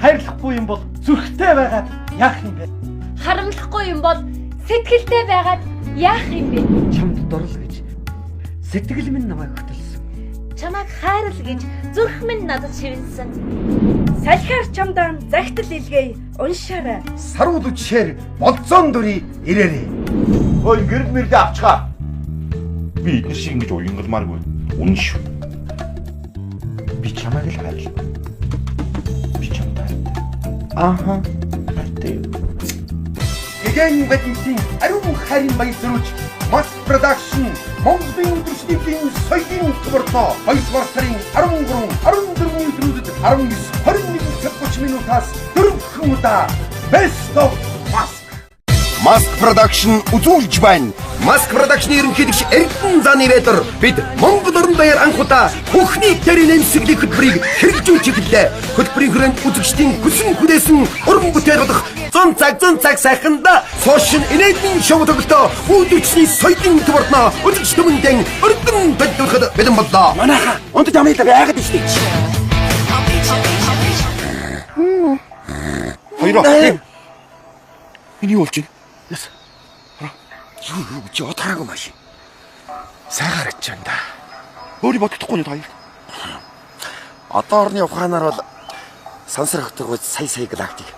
хайрлахгүй юм бол зүрхтэй байгаад яах юм бэ? Харамлахгүй юм бол сэтгэлтэй байгаад яах юм бэ? Чамд дурал гэж сэтгэл минь намайг хөтөлсөн. Чамайг хайрл гэж зүрх минь надад шивнэсэн. Салхиар чамдан загтал илгээе. Уншаарай. Сарууд үчээр болцоон дүрий ирээрээ. Ой гэрд мэрдэ авчгаа. Би эдгээр шиг ингэж уянгалмааргүй. Үнэн шүү. Би чамайг л хайрлаа. Би чамтай. Ааха. Хайртай. Гэгэн бэдэнтийн ариун харин баяр зөрүүч Mask Production Монголын өдрөсний соёлын төвөрнө 2 дугаар сарын 13, 14-ний өдрүүдэд 19, 21 цаг 30 минутаас 4 удаа Best of Mask. Mask Production үзүүлж байна. Mask Production-ийн ерөнхийлөгч Эрдэнэ Заны Ведер бид Монгол орон даяар анх удаа бүхний тэрийн нэмсэглэх хөтөлбөрийг хэрэгжүүлж эхэллээ. Хөтөлбөрийн хүрээнд үзэгчдийн хүсэн хүлээсэн уран бүтээл болох 100 цаг сайханда сошин энергийн шоу тоглолтоо үүдүчний соёлын төвөрнө үзэгч түмэндэн өргөн төлөвлөхөд бэлэн боллоо. Манайха унтаж амлаа байгаад штий. Хоёроо. Миний болж байна. Юу чи отараагүй маш. Сайгаар ачаан да. Өөрий бодохгүй нь хоёр. Одоо орны ухаанаар бол сансрахдаг сая галактик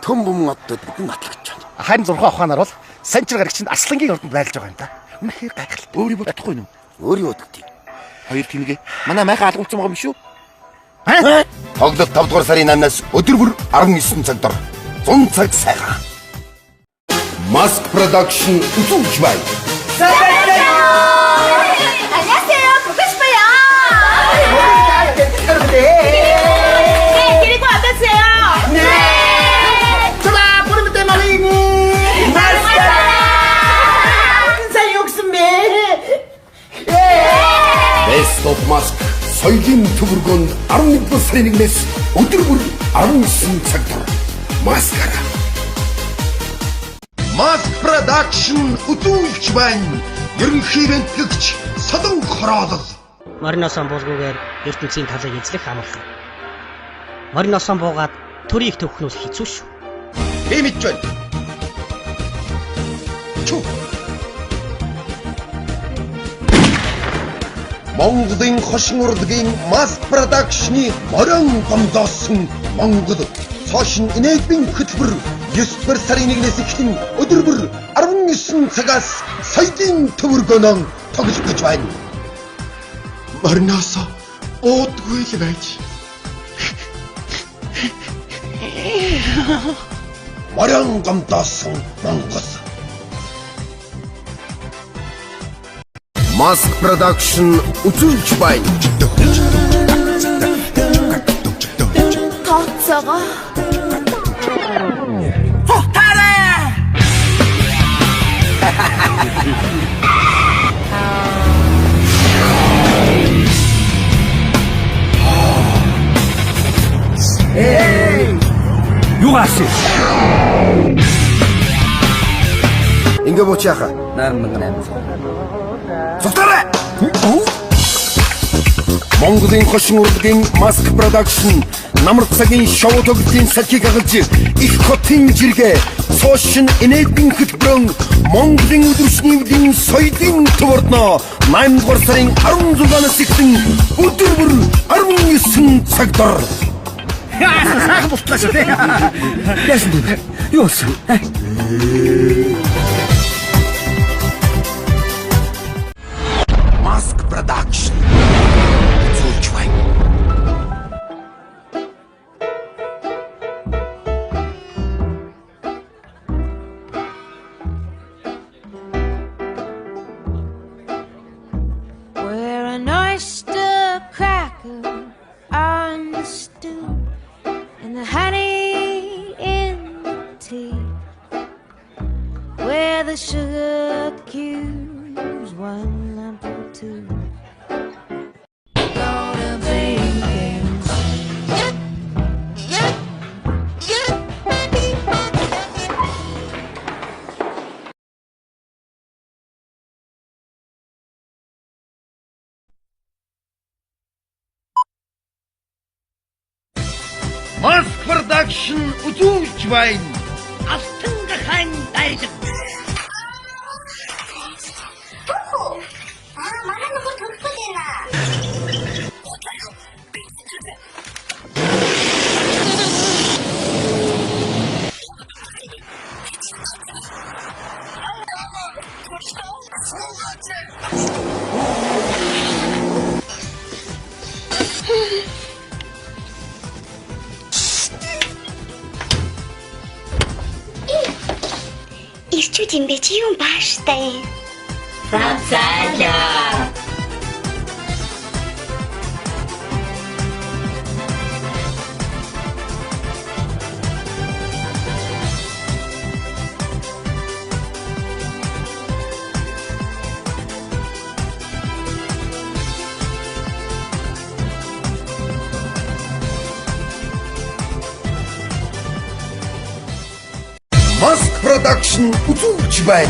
төм бүм одод бид натлагдж байна. Харин 6 ухаанаар бол санчир гарагчинд Арслангийн ордонд байлж байгаа юм да. Үнэхээр гайхалтай. Өөрий бодохгүй юм. Өөрийн бодогдъя. Хоёр тэнэгээ. Манай майхаа алгуулсан байгаа юм шүү. Тоглолт 5 дугаар сарын 8-наас өдөр бүр 19 цаг дор 100 цаг сайхан. Mask Production үзүүлж байна. 안녕하세요. 보고 싶어요. 그리고 어떠세요? 네. 좋아, 보름 때 말이니. 인사 욕심매. Best of Mask соёлын төвөргөнд 11 сарын 1-ээс өдөр бүр 19 цаг дор Маскара. Mask Production үзүүлж байна. Ерөнхий бэлтгэгч Содон Хороолол. Мориносон булгуугаар ертөнцийн талыг эзлэх амархан. Мориносон буугаад төрийг төвхнүүл хэцүү шүү. Би мэдж байна. Чү. Монголын хошин урлагийн Mask Production-ы морин гомдоосон Монгол цоошин энергийн хөтөлбөр 9 сарын 1-ээс эхлэн өдөр бүр 19 цагаас соёлын төвөргөнөө тоглох гэж байна. Мориноосо уудгүй л байж. Морин гомдоосон Монгол. Mask Production үзүүлж байна. тооцоогоо. Юугаас? Ингээ буучааха. 88. Цогтараа. Монголын хошин урлагийн Mask Production намар цагийн шоу тоглолтын салхийг агалж их хотын жиргээ сошин энергийн хөтөлбөрөөр Монголын өдрөсний соёлын төвөрнө 8 дугаар сарын 16-наас эхлэн өдөр бүр 19 цаг дор. Болтлаа шүү дээ. Яасан бэ? Юу болсон? Mask Production. Үзүүлж байна. We're an oyster cracker on the stew, and the honey in the tea, where the sugar cubes 1 lump or 2. Gonna bake and Mask Production Production үзүүлж байна. Алтан гахаан дайрдаг. манай нөхөр төрөхгүй байна. Ирчүүд юм бэ чи юм бааштай. Mask Production үзүүлж байна.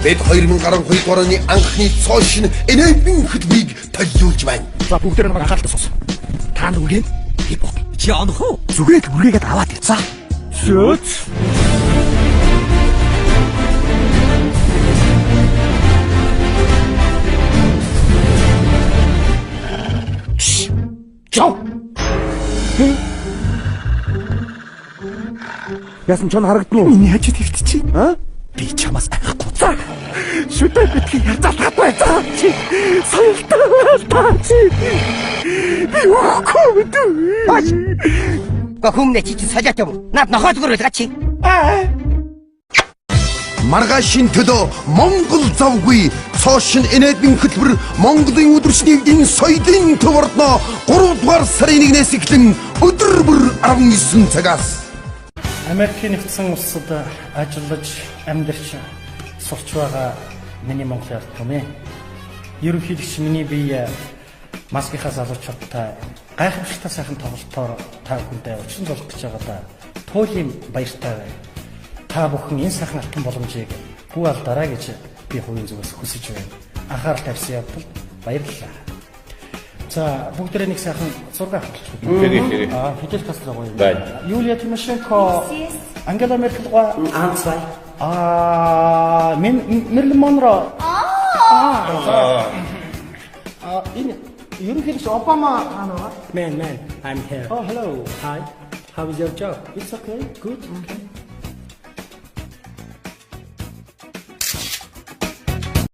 Бид 2012 оны анхны цоо шин энергийн хөтөлбөрийг төлөвлөж байна. За бүгдээр нэг анхаарал тасуусан. Та нар үгийн хип хоп. Чи онох уу? Зүгээд үргээгээд аваад ирцаа. Шөөц. Чау. Яасан ч харагдсан уу? Миний хажууд хөвтчих. Аа? Би чамаас айхгүй. За. Шүтээ битгий ярзаалгаад байцаа. Чи соёлтой чи. Би үхгүй дүү. Гохомне чи солиотой юм. Наад нохоод гөрөлгаа чи. Маргаашийн төлөө Монгол завгүй цоо шин энергийн хөтөлбөр Монголын өдөршнийн соёлын төв ордноо 3 дугаар сарын 1-ээс эхлэн өдөр бүр 19 цагаас Америкийн нэгдсэн улсад ажиллаж амьдарч сурч байгаа миний Монгол ард түмээ. Ерөнхийдөгч миний бие маскийнхаа залуучуудтай гайхамшигтай сайхан тоглолтоор та бүхэндээ өчсөн болох гэж байгаадаа туйлын баяртай байна. Та бүхэн энэ сайхан алтан боломжийг хүү алдаарай гэж би хувийн зүгээс хүсэж байна. Анхаарал тавьсан явдал баярлалаа. За бүгдээ нэг сайхан зураг авчихсан. Фидел Кастро гоё. Юлия Тимошенко. Ангела Меркель гоё. Анцвай. Мерлин Монро. Энэ ерөнхийдөө Обама Man, I'm here. Oh, hello. Hi. How is your job? It's okay. Good. Okay.